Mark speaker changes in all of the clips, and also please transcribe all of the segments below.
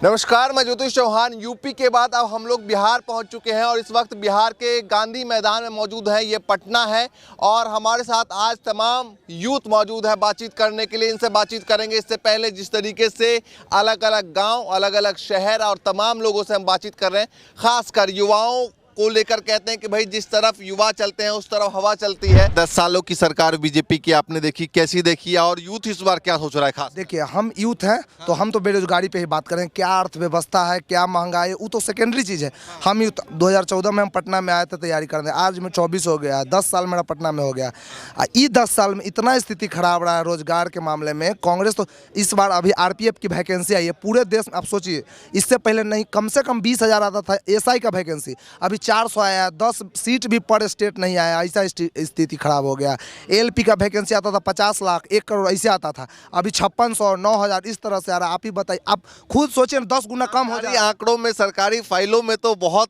Speaker 1: नमस्कार, मैं ज्योतिष चौहान। यूपी के बाद अब हम लोग बिहार पहुंच चुके हैं और इस वक्त बिहार के गांधी मैदान में मौजूद हैं। ये पटना है और हमारे साथ आज तमाम यूथ मौजूद है बातचीत करने के लिए। इनसे बातचीत करेंगे। इससे पहले जिस तरीके से अलग अलग गांव, अलग अलग शहर और तमाम लोगों से हम बातचीत कर रहे हैं, खासकर युवाओं को लेकर कहते हैं कि भाई जिस तरफ युवा चलते हैं उस तरफ हवा चलती है। 10 सालों की सरकार बीजेपी की आपने देखी, कैसी देखी और यूथ इस बार क्या सोच रहा है? खास
Speaker 2: देखिए, हम यूथ हैं तो हम तो बेरोजगारी पे ही बात करें। क्या अर्थव्यवस्था है, क्या महंगाई है, वो तो सेकेंडरी चीज़ है। हम यूथ 2014 में हम पटना में आए थे तैयारी करने। आज मैं 24 हो गया, 10 साल मेरा पटना में हो गया। ये 10 साल में इतना स्थिति खराब रहा है रोजगार के मामले में। कांग्रेस तो इस बार अभी आरपीएफ की वैकेंसी आई है पूरे देश में। आप सोचिए, इससे पहले नहीं, कम से कम 20,000 आता था एसआई का वैकेंसी, अभी 400 आया। 10 सीट भी पर स्टेट नहीं आया। ऐसा स्थिति खराब हो गया। एलपी का वैकेंसी आता था 50 लाख, 1 करोड़ ऐसे आता था, अभी 5600, 9000 इस तरह से आ रहा है। आप ही बताइए, आप खुद सोचिए 10 गुना कम हो जाए।
Speaker 1: आंकड़ों में, सरकारी फाइलों में तो बहुत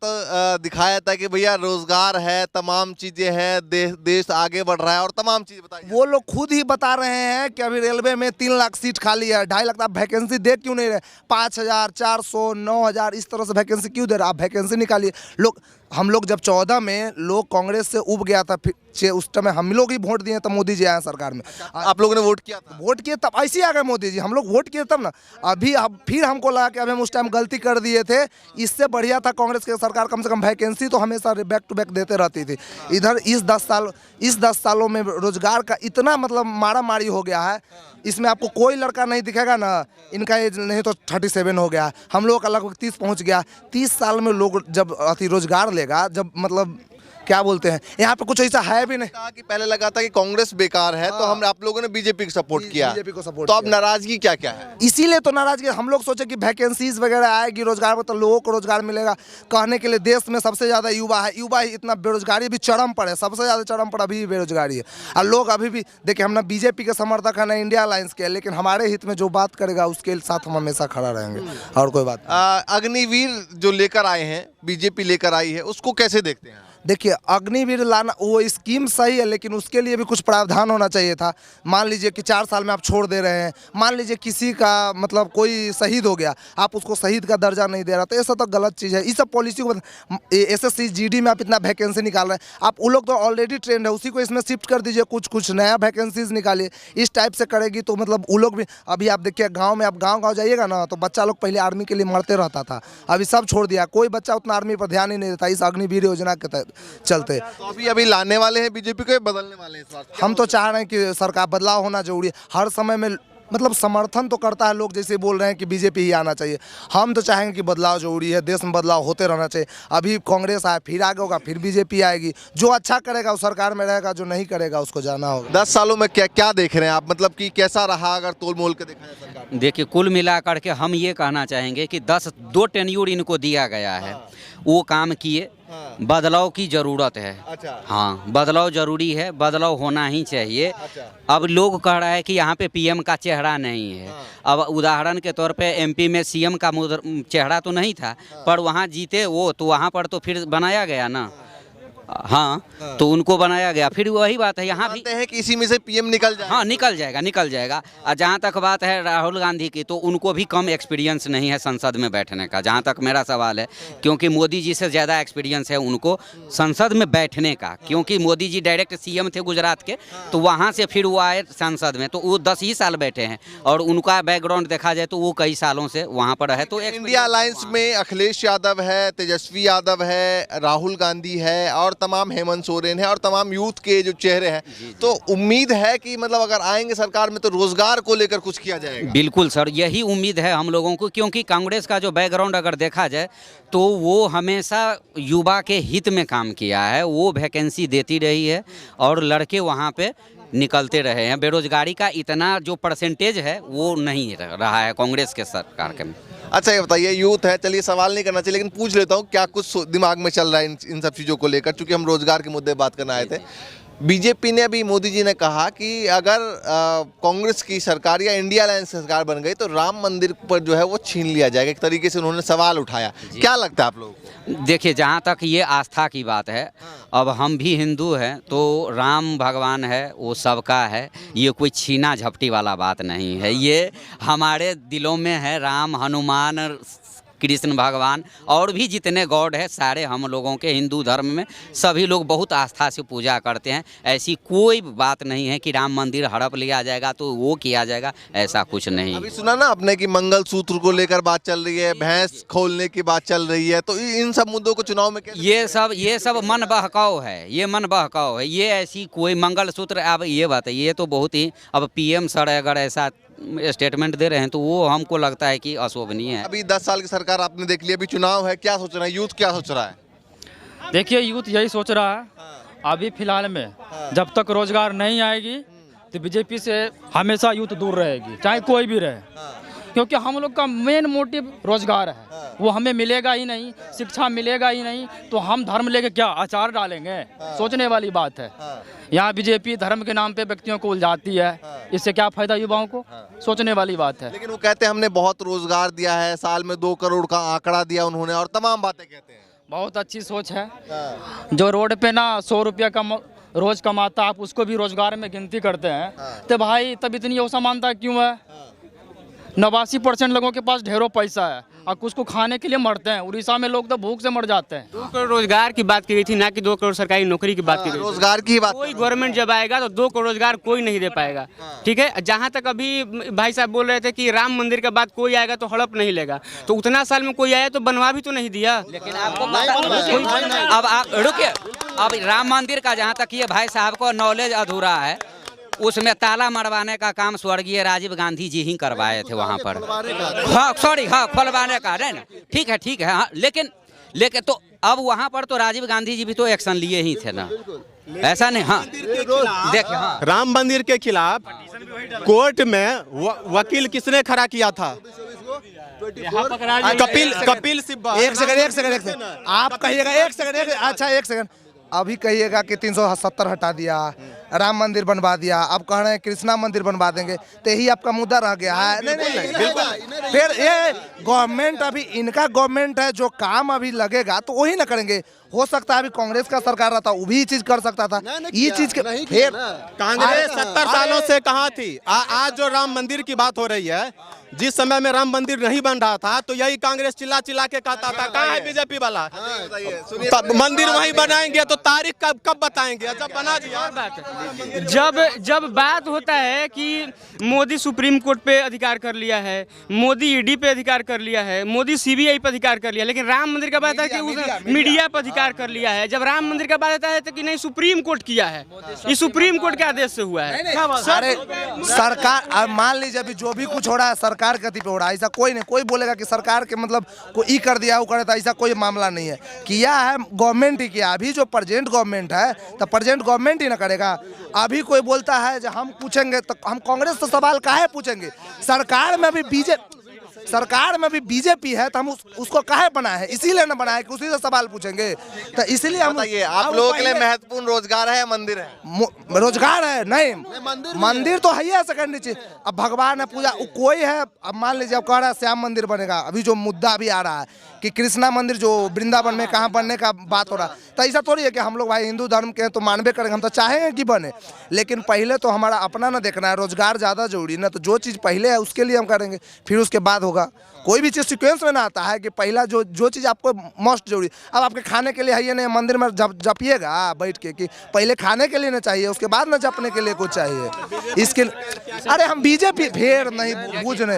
Speaker 1: दिखाया था कि भैया रोजगार है, तमाम चीजें हैं, देश आगे बढ़ रहा है और तमाम चीजें बताई।
Speaker 2: वो लोग खुद ही बता रहे हैं कि अभी रेलवे में 3 लाख सीट खाली है, 2.5 लाख। आप वैकेंसी दे क्यों नहीं रहे? 5000, 400, 9000 इस तरह से वैकेंसी क्यों दे रहे? आप वैकेंसी निकालिए। हम लोग जब 14 में लोग कांग्रेस से उब गया था, फिर उस समय हम लोग ही वोट दिए, तब मोदी जी आए सरकार में।
Speaker 1: आप लोगों ने वोट किया था?
Speaker 2: वोट किए तब ऐसे ही आ गए मोदी जी। हम लोग वोट किए तब ना। अभी अब फिर हमको लगा कि अभी हम उस टाइम गलती कर दिए थे। इससे बढ़िया था कांग्रेस की सरकार, कम से कम वैकेंसी तो हमेशा बैक टू बैक देते रहती थी। इधर इस 10 सालों में रोजगार का इतना मतलब मारा मारी हो गया है। इसमें आपको कोई लड़का नहीं दिखेगा ना, इनका एज नहीं तो 37 हो गया, हम लोग का लगभग 30 पहुंच गया। 30 साल में लोग जब अति रोजगार लेगा, जब मतलब क्या बोलते हैं, यहाँ पे कुछ ऐसा है भी नहीं।
Speaker 1: कहा कि पहले लगा था कि कांग्रेस बेकार है, तो हम आप लोगों ने बीजेपी को सपोर्ट किया।
Speaker 2: बीजेपी को सपोर्ट
Speaker 1: तो अब नाराजगी क्या क्या है?
Speaker 2: इसीलिए तो नाराजगी। हम लोग सोचे कि वैकेंसीज वगैरह आएगी रोजगार में तो लोगों को रोजगार मिलेगा। कहने के लिए देश में सबसे ज़्यादा युवा है, युवा ही इतना बेरोजगारी भी चरम पर है, सबसे ज़्यादा चरम पर अभी बेरोजगारी है। और लोग अभी भी देखिए, हम ना बीजेपी के समर्थक है ना इंडिया अलायंस के, लेकिन हमारे हित में जो बात करेगा उसके साथ हम हमेशा खड़ा रहेंगे और कोई बात।
Speaker 1: अग्निवीर जो लेकर आए हैं, बीजेपी लेकर आई है, उसको कैसे देखते हैं?
Speaker 2: देखिए, अग्निवीर लाना वो स्कीम सही है, लेकिन उसके लिए भी कुछ प्रावधान होना चाहिए था। मान लीजिए कि 4 साल में आप छोड़ दे रहे हैं, मान लीजिए किसी का मतलब कोई शहीद हो गया, आप उसको शहीद का दर्जा नहीं दे रहा, तो ऐसा तो गलत चीज़ है। इस सब पॉलिसी को एसएससी जीडी में आप इतना वैकेंसी निकाल रहे हैं, आप वो लोग तो ऑलरेडी ट्रेंड है, उसी को इसमें शिफ्ट कर दीजिए। कुछ नया वैकेंसीज निकालिए। इस टाइप से करेगी तो मतलब वो लोग भी। अभी आप देखिए गाँव में, आप गाँव जाइएगा ना, तो बच्चा लोग पहले आर्मी के लिए मरते रहता था, अभी सब छोड़ दिया। कोई बच्चा उतना आर्मी पर ध्यान ही नहीं देता इस अग्निवीर योजना के तहत चलते।
Speaker 1: तो अभी लाने वाले हैं बीजेपी को, बदलने वाले हैं इस बार?
Speaker 2: हम तो चाह रहे हैं कि सरकार बदलाव होना जरूरी है। हर समय में मतलब समर्थन तो करता है लोग, जैसे बोल रहे हैं कि बीजेपी ही आना चाहिए। हम तो चाहेंगे कि बदलाव जरूरी है, देश में बदलाव होते रहना चाहिए। अभी कांग्रेस आए, फिर आगे होगा, फिर बीजेपी आएगी। जो अच्छा करेगा वो सरकार में रहेगा, जो नहीं करेगा उसको जाना होगा।
Speaker 1: 10 सालों में क्या क्या देख रहे हैं आप? मतलब कि कैसा रहा अगर तोल मोल के देखा जाए सरकार?
Speaker 3: देखिए, कुल मिलाकर के हम ये कहना चाहेंगे कि 2 टेन्यूर इनको दिया गया है, वो काम किए। बदलाव की ज़रूरत है।
Speaker 1: अच्छा।
Speaker 3: हाँ, बदलाव ज़रूरी है, बदलाव होना ही चाहिए।
Speaker 1: अच्छा।
Speaker 3: अब लोग कह रहा है कि यहाँ पे पीएम का चेहरा नहीं है। अब उदाहरण के तौर पे एमपी में सीएम का चेहरा तो नहीं था, पर वहाँ जीते वो, तो वहाँ पर तो फिर बनाया गया ना। हाँ, तो उनको बनाया गया। फिर वही बात है, यहाँ भी
Speaker 1: हैं कि इसी में से पीएम निकल जाए।
Speaker 3: हाँ, निकल जाएगा। और जहाँ तक बात है राहुल गांधी की, तो उनको भी कम एक्सपीरियंस नहीं है संसद में बैठने का, जहाँ तक मेरा सवाल है। क्योंकि मोदी जी से ज़्यादा एक्सपीरियंस है उनको संसद में बैठने का, क्योंकि मोदी जी डायरेक्ट सीएम थे गुजरात के, तो वहाँ से फिर वो आए संसद में, तो वो 10 ही साल बैठे हैं। और उनका बैकग्राउंड देखा जाए तो वो कई सालों से वहाँ पर है। तो
Speaker 1: इंडिया अलायंस में अखिलेश यादव है, तेजस्वी यादव है, राहुल गांधी है और तमाम हेमंत सोरेन है और तमाम यूथ के जो चेहरे हैं। तो उम्मीद है कि मतलब अगर आएंगे सरकार में तो रोजगार को लेकर कुछ किया जाएगा।
Speaker 3: बिल्कुल सर, यही उम्मीद है हम लोगों को, क्योंकि कांग्रेस का जो बैकग्राउंड अगर देखा जाए तो वो हमेशा युवा के हित में काम किया है। वो वैकेंसी देती रही है और लड़के वहाँ पे निकलते रहे हैं। बेरोजगारी का इतना जो परसेंटेज है वो नहीं रहा है कांग्रेस के सरकार के में।
Speaker 1: अच्छा, ये बताइए, यूथ है, चलिए सवाल नहीं करना चाहिए लेकिन पूछ लेता हूँ, क्या कुछ दिमाग में चल रहा है इन सब चीज़ों को लेकर, चूंकि हम रोजगार के मुद्दे बात करना आए थे। बीजेपी ने अभी, मोदी जी ने कहा कि अगर कांग्रेस की सरकार या इंडिया अलायंस सरकार बन गई तो राम मंदिर पर जो है वो छीन लिया जाएगा, एक तरीके से उन्होंने सवाल उठाया। क्या लगता है आप लोगों को?
Speaker 3: देखिए, जहाँ तक ये आस्था की बात है, अब हम भी हिंदू हैं तो राम भगवान है वो सबका है, ये कोई छीना झपटी वाला बात नहीं है। ये हमारे दिलों में है। राम, हनुमान, कृष्ण भगवान और भी जितने गॉड है सारे हम लोगों के हिंदू धर्म में सभी लोग बहुत आस्था से पूजा करते हैं। ऐसी कोई बात नहीं है कि राम मंदिर हड़प लिया जाएगा तो वो किया जाएगा, ऐसा कुछ नहीं।
Speaker 1: अभी सुना ना आपने कि मंगलसूत्र को लेकर बात चल रही है, भैंस खोलने की बात चल रही है, तो इन सब मुद्दों को चुनाव में
Speaker 3: ये सब मन बहकाव है, ये मन बहकाव है। ये ऐसी कोई मंगलसूत्र, अब ये बताइए, ये तो बहुत ही, अब पीएम सर अगर ऐसा स्टेटमेंट दे रहे हैं तो वो हमको लगता है कि अशोभनीय है।
Speaker 1: अभी 10 साल की सरकार आपने देख ली, अभी चुनाव है, क्या सोच रहे हैं यूथ, क्या सोच रहा है?
Speaker 4: देखिए, यूथ यही सोच रहा है अभी फिलहाल में, जब तक रोजगार नहीं आएगी तो बीजेपी से हमेशा यूथ दूर रहेगी, चाहे कोई भी रहे। क्योंकि हम लोग का मेन मोटिव रोजगार है, वो हमें मिलेगा ही नहीं, शिक्षा मिलेगा ही नहीं, तो हम धर्म लेके क्या अचार डालेंगे? सोचने वाली बात है। यहाँ बीजेपी धर्म के नाम पे व्यक्तियों को उलझाती है, इससे क्या फायदा युवाओं को? सोचने वाली बात है।
Speaker 1: लेकिन वो कहते हैं हमने बहुत रोजगार दिया है, साल में 2 करोड़ का आंकड़ा दिया उन्होंने, और तमाम बातें कहते हैं।
Speaker 4: बहुत अच्छी सोच है। जो रोड पे ना 100 रुपया का रोज कमाता, आप उसको भी रोजगार में गिनती करते हैं, तो भाई तब इतनी असमानता क्यों है? 89% लोगों के पास ढेरों पैसा है और कुछ को खाने के लिए मरते हैं। उड़ीसा में लोग तो भूख से मर जाते हैं।
Speaker 5: 2 करोड़ रोजगार की बात की गई थी, ना कि 2 करोड़ सरकारी नौकरी की बात की गई।
Speaker 1: रोजगार की बात,
Speaker 5: कोई गवर्नमेंट जब आएगा तो 2 करोड़ रोजगार कोई नहीं दे पाएगा। ठीक है, जहाँ तक अभी भाई साहब बोल रहे थे कि राम मंदिर का बात कोई आएगा तो हड़प नहीं लेगा, तो उतना साल में कोई आया तो बनवा भी तो नहीं दिया।
Speaker 3: लेकिन आपको अब आप रुकिए, अब राम मंदिर का जहाँ तक ये भाई साहब को नॉलेज अधूरा है, उसमें ताला मरवाने का काम स्वर्गीय राजीव गांधी जी ही करवाए थे वहाँ पर। हाँ सॉरी, हाँ खोलवाने का नहीं ना, ठीक है हाँ, लेकिन तो अब वहाँ पर तो राजीव गांधी जी भी तो एक्शन लिए ही थे ना, ऐसा नहीं। हाँ देखिए, हाँ
Speaker 6: राम मंदिर के खिलाफ कोर्ट में वकील किसने खड़ा किया था? कपिल सिब्बल।
Speaker 2: एक सेकंड आप कहिएगा, एक सेकंड अभी कहिएगा कि 370 हटा दिया, राम मंदिर बनवा दिया, अब कह रहे हैं कृष्णा मंदिर बनवा देंगे, तो यही आपका मुद्दा रह गया है। नहीं बिल्कुल। फिर ये गवर्नमेंट, अभी इनका गवर्नमेंट है, जो काम अभी लगेगा तो वही ना करेंगे। हो सकता है अभी कांग्रेस का सरकार रहता, वो भी चीज कर सकता था। ये चीज के फिर
Speaker 6: कांग्रेस 70 सालों से कहाँ थी? आज जो राम मंदिर की बात हो रही है, जिस समय में राम मंदिर नहीं बन रहा था तो यही कांग्रेस चिल्ला के कहता था कहाँ है बीजेपी वाला? मंदिर वहीं बनाएंगे, तो तारीख कब बताएंगे? जब बना दिया।
Speaker 5: जब बात होता है कि मोदी सुप्रीम कोर्ट पे अधिकार कर लिया है, मोदी ईडी पे अधिकार कर लिया है, मोदी सीबीआई पे अधिकार कर लिया, लेकिन राम मंदिर का बात है कि उस मीडिया पे अधिकार कर लिया है। जब राम मंदिर का बात आता है तो कि नहीं सुप्रीम कोर्ट किया है, ये सुप्रीम कोर्ट के आदेश से हुआ है।
Speaker 2: अरे सरकार, मान लीजिए अभी जो भी कुछ हो रहा है सरकार के गति पे हो रहा है, ऐसा कोई नहीं, कोई बोलेगा कि सरकार के मतलब को ई कर दिया वो कर दिया, ऐसा कोई मामला नहीं है। किया है गवर्नमेंट ही किया। अभी जो प्रेजेंट गवर्नमेंट है तो प्रेजेंट गवर्नमेंट ही ना करेगा। अभी कोई बोलता है जो हम पूछेंगे तो हम कांग्रेस से सवाल काहे पूछेंगे? सरकार में भी बीजेपी है तो हम उसको काहे बनाए है? इसीलिए ना बनाए कि उसी से सवाल पूछेंगे। तो इसीलिए हम
Speaker 1: आप लोगों के लिए महत्वपूर्ण रोजगार है या मंदिर है?
Speaker 2: रोजगार है, नहीं मंदिर तो है ही सेकेंडरी चीज। अब भगवान है, पूजा कोई है। अब मान लीजिए अब कह रहा है श्याम मंदिर बनेगा, अभी जो मुद्दा भी आ रहा है कि कृष्णा मंदिर जो वृंदावन में कहाँ बनने का बात हो रहा है, तो ऐसा थोड़ी है कि हम लोग भाई हिंदू धर्म के हैं तो मानवे करेंगे, हम तो चाहेंगे कि बने, लेकिन पहले तो हमारा अपना ना देखना है, रोजगार ज़्यादा जरूरी ना। तो जो चीज़ पहले है उसके लिए हम करेंगे, फिर उसके बाद होगा। कोई भी चीज़ सीक्वेंस में ना आता है कि पहला जो चीज़ आपको मोस्ट जरूरी। अब आपके खाने के लिए है ये नहीं, मंदिर में जपिएगा बैठ के कि पहले खाने के लिए ना चाहिए, उसके बाद ना जपने के लिए कुछ चाहिए। इसके अरे हम बीजेपी फेर नहीं बूझ रहे।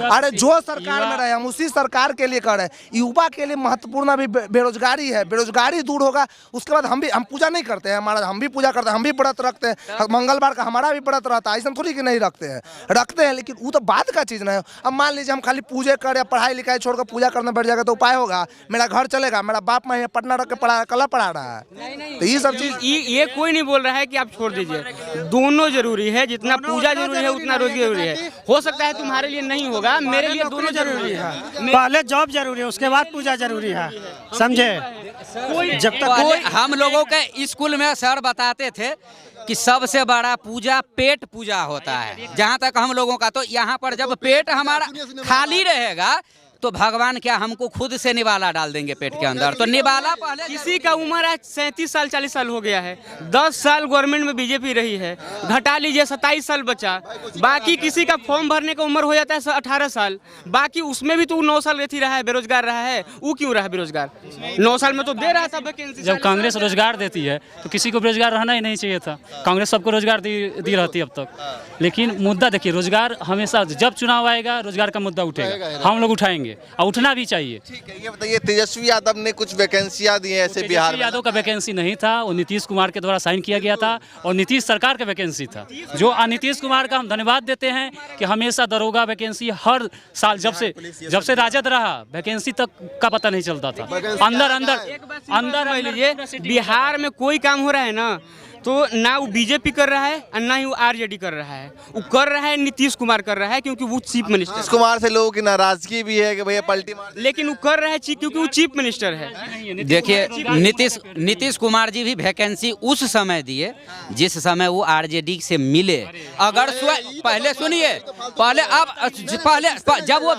Speaker 2: अरे जो सरकार में रहे हम उसी सरकार के लिए कर रहे हैं। युवा के लिए महत्वपूर्ण अभी बेरोजगारी है, बेरोजगारी दूर होगा उसके बाद हम पूजा नहीं करते हैं, हमारा हम भी पूजा करते हैं, हम भी व्रत रखते हैं, मंगलवार का हमारा भी व्रत रहता है। ऐसा थोड़ी कि नहीं रखते हैं, लेकिन वो तो बात का चीज़ ना है। अब मान लीजिए हम खाली पूजे कर या पढ़ाई लिखाई छोड़कर पूजा करने बैठ जाएगा तो उपाय होगा? मेरा घर चलेगा? मेरा बाप मैं पटना रख के कला पढ़ा रहा है। तो ये सब चीज
Speaker 5: ये कोई नहीं बोल रहा है कि आप छोड़ दीजिए, दोनों जरूरी है। जितना पूजा जरूरी है उतना रोजगार जरूरी है। हो सकता है तुम्हारे लिए नहीं होगा, मेरे लिए दोनों जरूरी है।
Speaker 7: पहले जॉब जरूरी है, उसके बाद पूजा जरूरी है, समझे? जब तक कोई
Speaker 3: हम लोगों के स्कूल में सर बताते थे कि सबसे बड़ा पूजा पेट पूजा होता है। जहाँ तक हम लोगों का, तो यहाँ पर जब पेट हमारा खाली रहेगा तो भगवान क्या हमको खुद से निवाला डाल देंगे पेट के अंदर। तो निवाला पहले
Speaker 5: किसी का उम्र आज 37 साल 40 साल हो गया है, 10 साल गवर्नमेंट में बीजेपी रही है, घटा लीजिए 27 साल बचा। बाकी किसी का फॉर्म भरने का उम्र हो जाता है 18 साल, बाकी उसमें भी तो 9 साल रहती रहा है, बेरोजगार रहा है। वो क्यों रहा बेरोजगार? 9 साल में तो दे रहा था वैकेंसी।
Speaker 7: जब कांग्रेस रोजगार देती है तो किसी को बेरोजगार रहना ही नहीं चाहिए था। कांग्रेस सबको रोजगार दी रहती है अब तक। लेकिन मुद्दा देखिए, रोजगार हमेशा जब चुनाव आएगा रोजगार का मुद्दा उठेगा, हम लोग उठाएंगे और उठना भी चाहिए।
Speaker 1: ठीक है, ये बताइए, तेजस्वी यादव ने कुछ वैकेंसियां दी हैं ऐसे बिहार में।
Speaker 7: यादव का वैकेंसी नहीं था, वो नीतीश कुमार के द्वारा साइन किया गया था और नीतीश सरकार का वैकेंसी था। जो नीतीश कुमार का हम धन्यवाद देते हैं कि हमेशा दरोगा वैकेंसी हर साल जब से राजद रहा वैकेंसी तक का पता नहीं चलता था। अंदर
Speaker 5: लीजिए, बिहार में कोई काम हो रहा है ना तो ना वो बीजेपी कर रहा है और ना ही वो आरजेडी कर रहा है। वो कर रहा है नीतीश कुमार कर रहा है, क्योंकि वो चीफ मिनिस्टर।
Speaker 1: नीतीश कुमार से लोगों की नाराजगी भी है कि भैया पलटी मार,
Speaker 5: लेकिन वो कर रहा है क्योंकि वो चीफ मिनिस्टर है।
Speaker 3: देखिए, नीतीश कुमार जी भी वैकेंसी उस समय दिए जिस समय वो आरजेडी से मिले। अगर पहले सुनिए, जब वो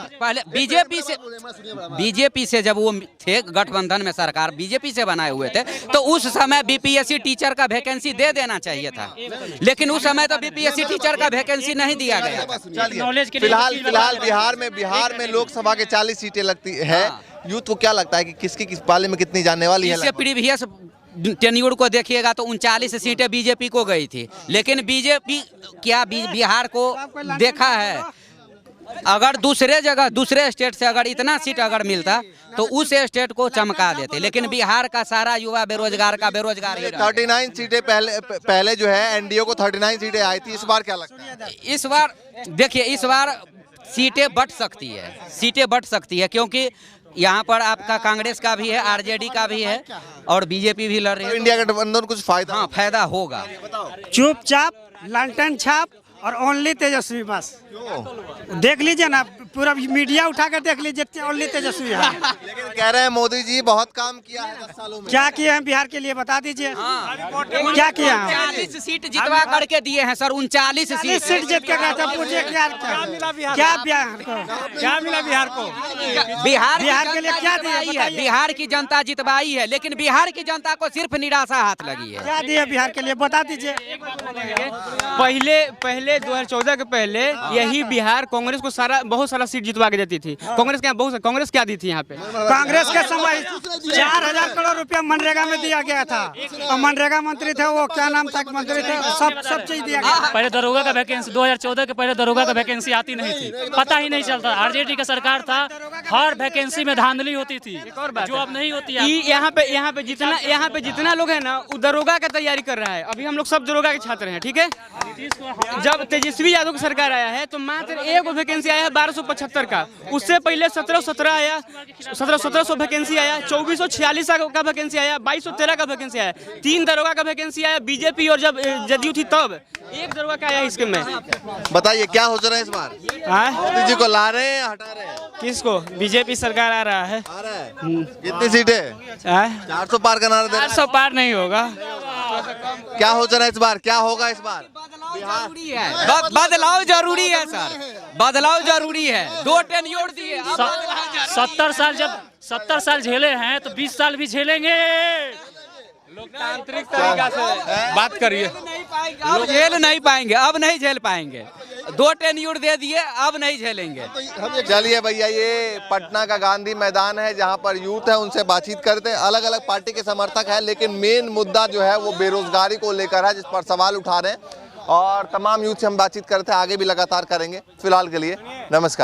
Speaker 3: बीजेपी से जब वो थे गठबंधन में, सरकार बीजेपी से बनाए हुए थे, तो उस समय बीपीएससी टीचर का वैकेंसी दे देना चाहिए था, लेकिन उस समय तो बीपीएससी टीचर का वैकेंसी नहीं दिया गया।
Speaker 1: फिलहाल बिहार में लोकसभा के 40 सीटें लगती है। यूथ को क्या लगता है कि किसकी किस पाले में कितनी जाने वाली है?
Speaker 3: इससे प्रीवियस टेन्योर को देखिएगा तो 39 सीटें बीजेपी को गई थी, लेकिन बीजेपी क्या बिहार को देखा है? अगर दूसरे स्टेट से अगर इतना सीट अगर मिलता तो उस स्टेट को चमका देते, लेकिन बिहार का सारा युवा बेरोजगार का बेरोजगार ही रहा।
Speaker 1: 39 सीटें पहले जो है एनडीए को 39 सीटें आई थी। इस बार क्या लगता है?
Speaker 3: इस बार देखिए, इस बार सीटें बढ़ सकती है, क्योंकि यहाँ पर आपका कांग्रेस का भी है, आरजेडी का भी है और बीजेपी भी लड़ रही है।
Speaker 1: इंडिया गठबंधन कुछ
Speaker 3: फायदा होगा।
Speaker 8: चुपचाप लंटन छाप और ओनली तेजस्वी, बस देख लीजिए ना, पूरा मीडिया उठा कर देख लीजिए, ओनली तेजस्वी है।
Speaker 1: लेकिन कह रहे हैं मोदी जी बहुत काम किया है 10 सालों में।
Speaker 8: क्या किए हैं बिहार के लिए बता दीजिए। क्या किया है?
Speaker 3: 39 सीट जितवा करके दिए हैं सर, 39
Speaker 8: सीट जीत के गए थे। पूछिए क्या मिला बिहार को?
Speaker 3: बिहार
Speaker 8: के लिए क्या दिया?
Speaker 3: बिहार की जनता जितवाई है, लेकिन बिहार की जनता को सिर्फ निराशा हाथ लगी है।
Speaker 8: क्या दिया बिहार के लिए बता दीजिए।
Speaker 5: पहले 2014 के पहले यही बिहार कांग्रेस को बहुत सारा सीट जितवा के देती थी। कांग्रेस क्या दी थी यहाँ पे?
Speaker 8: कांग्रेस के समय 4000 करोड़ रुपया मनरेगा में दिया गया था और मनरेगा मंत्री थे, वो क्या नाम था मंत्री थे, सब चीज दिया गया।
Speaker 7: पहले दरोगा का वैकेंसी 2014 के पहले दरोगा का वैकेंसी आती नहीं थी, पता ही नहीं चलता। आरजेडी का सरकार था, हर वैकेंसी में धांधली होती थी, जो अब नहीं होती है।
Speaker 5: यहाँ पे जितना लोग है ना वो दरोगा का तैयारी कर रहा है। अभी हम लोग सब दरोगा के छात्र हैं, ठीक है। जब तेजस्वी यादव की सरकार आया है तो मात्र एक वैकेंसी आया है 1275 का। उससे पहले 1717 आया, 1700 वैकेंसी आया, 2446 का वैकेंसी आया, 2213 का वैकेंसी आया, 3 दरोगा का वैकेंसी आया बीजेपी और जब जदयू थी तब 1 दरोगा का आया इसके में।
Speaker 1: बताइए क्या हो रहा है इस बार? मोदी जी को ला रहे हैं, हटा रहे हैं?
Speaker 5: किसको? बीजेपी सरकार आ रहा है।
Speaker 1: कितनी सीटें? 400 पार का नारा दे रहे हैं।
Speaker 5: 400 पार नहीं होगा।
Speaker 1: क्या हो रहा है इस बार? क्या होगा इस बार?
Speaker 3: बदलाव जरूरी है सर, बदलाव जरूरी है। 2 टेन्योर दिए,
Speaker 7: 70 साल झेले हैं तो 20 साल भी झेलेंगे।
Speaker 5: लोकतांत्रिक तरीका से बात करिए।
Speaker 3: अब झेल नहीं पाएंगे, अब नहीं झेल पाएंगे। 2 टेन्योर दे दिए, अब नहीं झेलेंगे।
Speaker 1: चलिए भैया, ये पटना का गांधी मैदान है जहां पर यूथ है, उनसे बातचीत करते हैं। अलग अलग पार्टी के समर्थक है, लेकिन मेन मुद्दा जो है वो बेरोजगारी को लेकर है, जिस पर सवाल उठा रहे हैं और तमाम यूथ से हम बातचीत करते हैं, आगे भी लगातार करेंगे। फिलहाल के लिए नमस्कार।